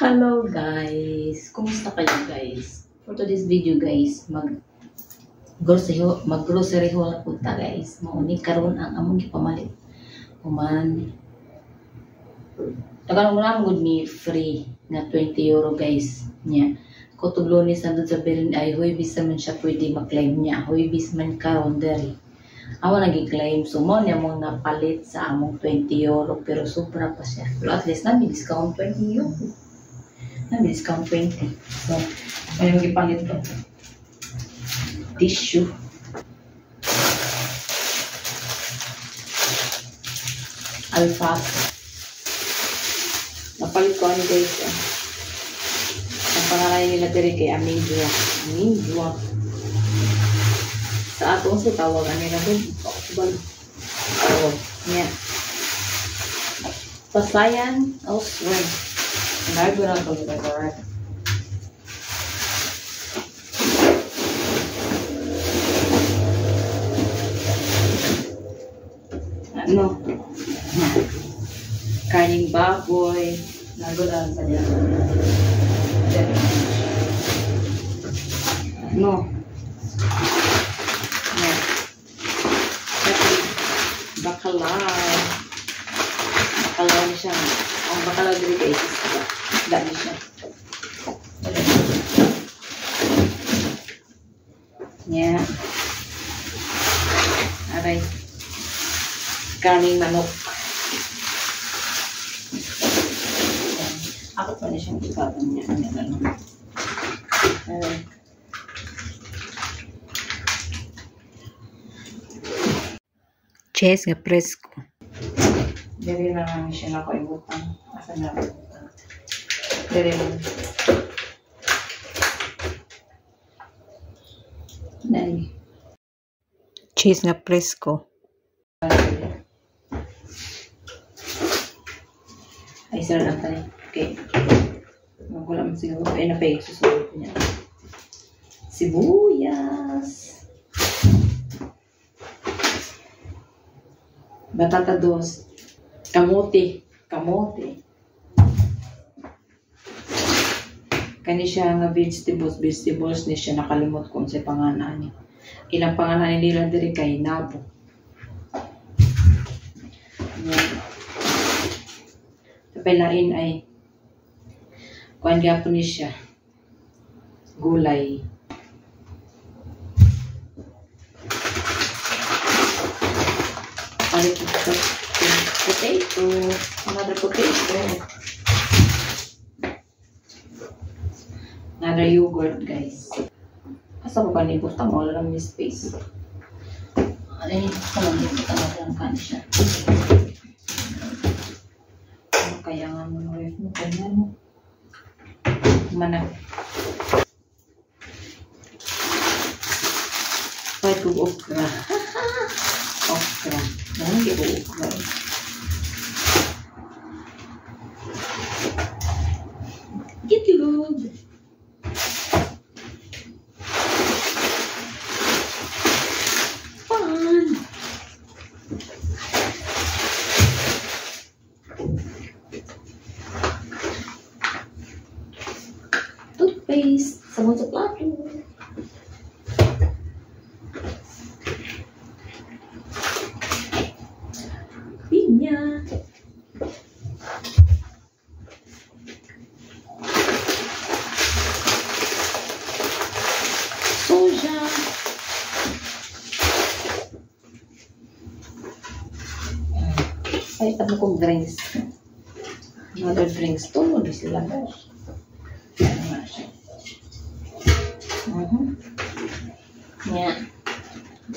Hello guys! Kumusta kayo guys? For today's video guys, mag-grocery haul punta guys. Mauni karon ang among gipamalit. Human tagaan mo na good ni free nga 20 euro guys. Nya. Kutublo ni sandod sa berin ay huy bis man siya pwede mag-claim niya. Huy bis man karon dere. Ako nag-claim. So, mo niya mong napalit sa among 20 euro. Pero sobra pa siya. Pero at least namin discount 20 euro. Namin discount 20. So, may magipalit to. Tissue. Alfasa. Napalit ko ano guys. Ang pangalan nila diri kay Amidua. Amidua. Sa atong sa tawagan nila doon. Tawag niya. Pasayan elsewhere. Nagago na ito kita correct. Ano? Kaning baboy. Nagago na sa niya. Ano? Bakalan. Bakalan siya. Ang bakalan dito guys. Dami siya. Yeah. Aray. Kaning manok. Ako pa na siyang ikatan niya. Aray. Cheese nga presko. Dari na lang siya na ko ibutang. Asa na ako ibutang. Dari lang. Dari. Cheese nga presko. Ay, sir lang tayo. Okay. Wala mo siguro. Ay, napay. Susunod niya. Sibuyas. Batata dos. Kamote. Kamote. Kani siya nga vegetables. Vegetables ni siya nakalimot kung sa pangalan niya. Ilang pangalan nila diri kay Nabo. Tapalain ay kuan gyapon ni siya. Gulay. Potato. Another potato. Another yogurt, guys. Asa ko ba nibutang? Wala lang may space. Ay, kalang nibutang. Wala lang kan siya. Kaya nga mo na ref mo. Kaya mo. Mana. Ay, kung okra. Okra. Nanti okra. Gitu. Fun. Toothpaste. Sabon sa plato. Pinya. Soja. Ay, tamo kong drinks. Another drinks. Tulog sila mo. Ano nga siya. Yeah.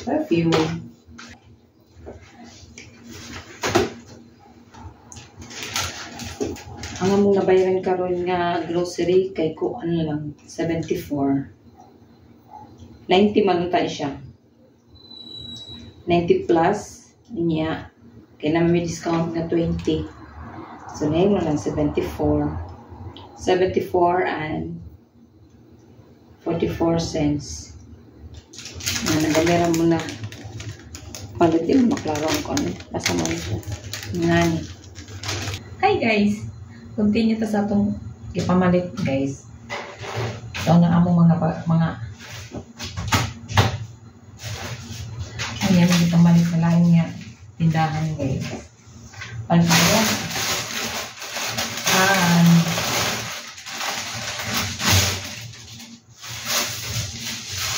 Perfume. Ang among nabayaran karon nga grocery kay ko ano lang 74. 90 man tayo siya. 90 plus niya. Kaya naman may discount na 20. So na yun lang 74. 74 and 44 cents. Nagamera mo na. Palit yun, maklaro ko ano. Basta mo ito. Ngani. Hi guys! Continue ta sa itong ipamalit guys. So na among mga ayan, ipamalit na lain nga tindahan guys. Palpaya.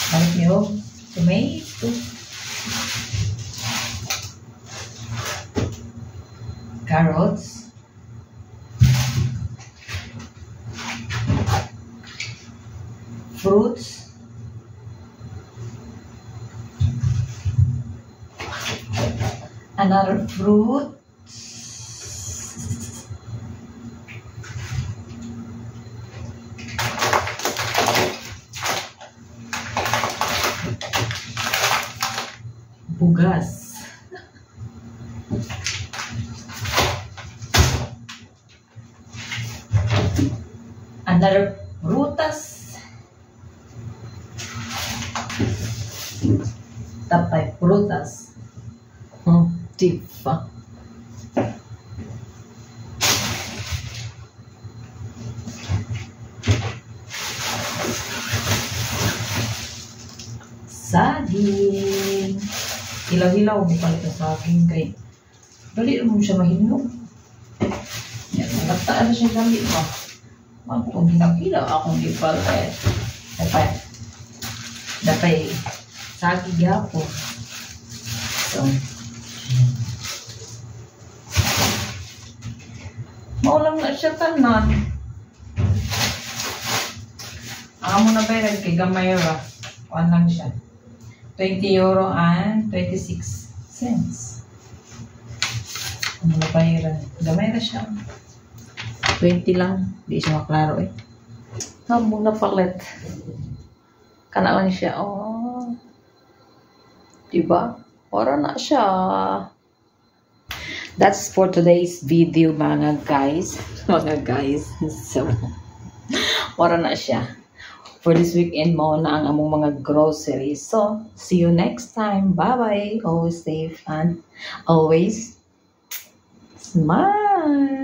Balik niyo tomato, carrots, fruits, another fruit, bugas, another prutas, tapay prutas, diba? Saging. Hilaw-hilaw mo palit sa saging kay dali mo siya mahinog. Yan, nagtaan na siya dali mo. Kung hilaw-hilaw akong ipalit. Dapat saging yapo. So, maulang na siya tanan. Amo na bayad kay gamay ra. Kuan lang siya. 20 euro and 26 cents. Ano na bayaran? Gamay na siya. 20 lang. Di siya maklaro eh. Amo na palit. Kana lang siya. Oh. Diba? Ora na siya. That's for today's video mga guys. Mga guys. So, ora na siya. For this weekend mo na ang among mga groceries. So, see you next time. Bye-bye. Always safe and always smile.